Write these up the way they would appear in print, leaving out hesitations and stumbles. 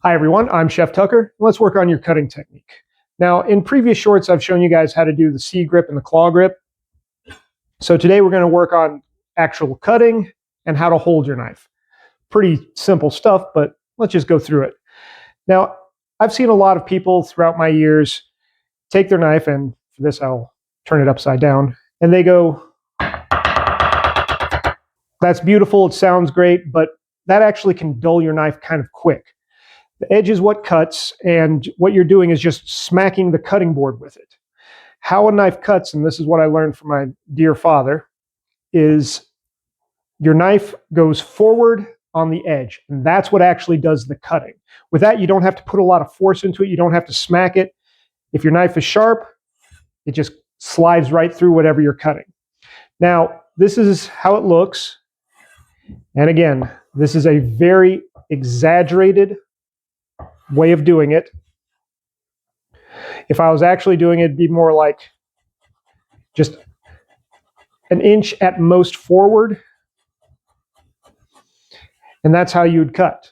Hi everyone, I'm Chef Tucker. Let's work on your cutting technique. Now, in previous shorts, I've shown you guys how to do the C grip and the claw grip. So today we're going to work on actual cutting and how to hold your knife. Pretty simple stuff, but let's just go through it. Now, I've seen a lot of people throughout my years take their knife, and for this I'll turn it upside down, and they go, that's beautiful, it sounds great, but that actually can dull your knife kind of quick. The edge is what cuts, and what you're doing is just smacking the cutting board with it. How a knife cuts, and this is what I learned from my dear father, is your knife goes forward on the edge, and that's what actually does the cutting. With that, you don't have to put a lot of force into it. You don't have to smack it. If your knife is sharp, it just slides right through whatever you're cutting. Now, this is how it looks. And again, this is a very exaggerated way of doing it. If I was actually doing it, it'd be more like just an inch at most forward. And that's how you would cut.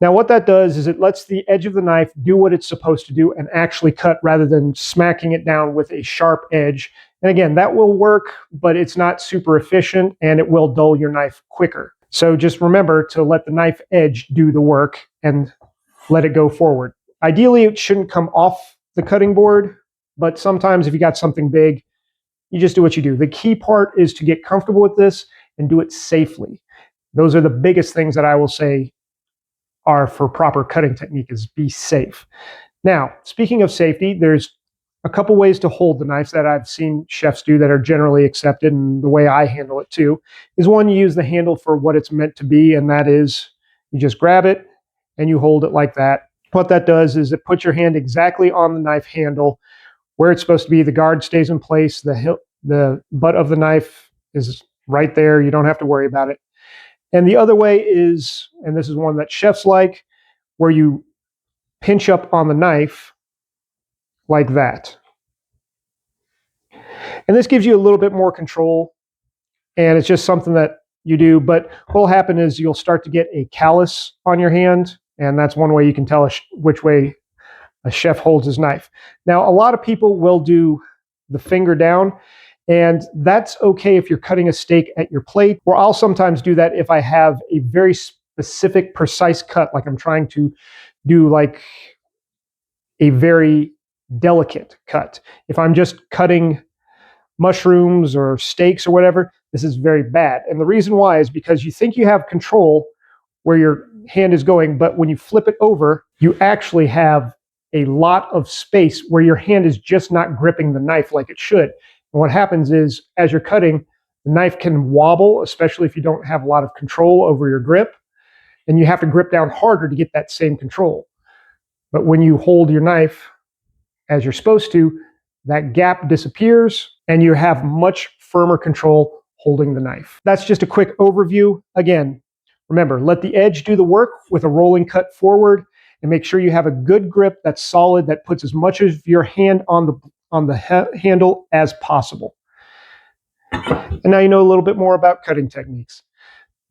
Now what that does is it lets the edge of the knife do what it's supposed to do and actually cut rather than smacking it down with a sharp edge. And again, that will work, but it's not super efficient and it will dull your knife quicker. So just remember to let the knife edge do the work and let it go forward. Ideally, it shouldn't come off the cutting board, but sometimes if you got something big, you just do what you do. The key part is to get comfortable with this and do it safely. Those are the biggest things that I will say are for proper cutting technique, is be safe. Now, speaking of safety, there's a couple ways to hold the knives that I've seen chefs do that are generally accepted, and the way I handle it too is, one, you use the handle for what it's meant to be, and that is you just grab it and you hold it like that. What that does is it puts your hand exactly on the knife handle where it's supposed to be. The guard stays in place, the butt of the knife is right there, you don't have to worry about it. And the other way is, and this is one that chefs like, where you pinch up on the knife like that. And this gives you a little bit more control, and it's just something that you do. But what will happen is you'll start to get a callus on your hand, and that's one way you can tell which way a chef holds his knife. Now, a lot of people will do the finger down, and that's okay if you're cutting a steak at your plate, or I'll sometimes do that if I have a very specific, precise cut, like I'm trying to do like a very delicate cut. If I'm just cutting mushrooms or steaks or whatever, this is very bad. And the reason why is because you think you have control where your hand is going, but when you flip it over, you actually have a lot of space where your hand is just not gripping the knife like it should. And what happens is, as you're cutting, the knife can wobble, especially if you don't have a lot of control over your grip, and you have to grip down harder to get that same control. But when you hold your knife as you're supposed to, that gap disappears and you have much firmer control holding the knife. That's just a quick overview. Again, remember, let the edge do the work with a rolling cut forward, and make sure you have a good grip that's solid, that puts as much of your hand on the handle as possible. And now you know a little bit more about cutting techniques.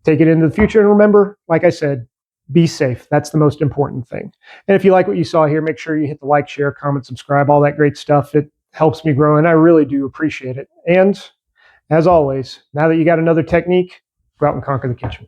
Take it into the future, and remember, like I said, be safe. That's the most important thing. And if you like what you saw here, make sure you hit the like, share, comment, subscribe, all that great stuff. It helps me grow, and I really do appreciate it. And as always, now that you got another technique, go out and conquer the kitchen.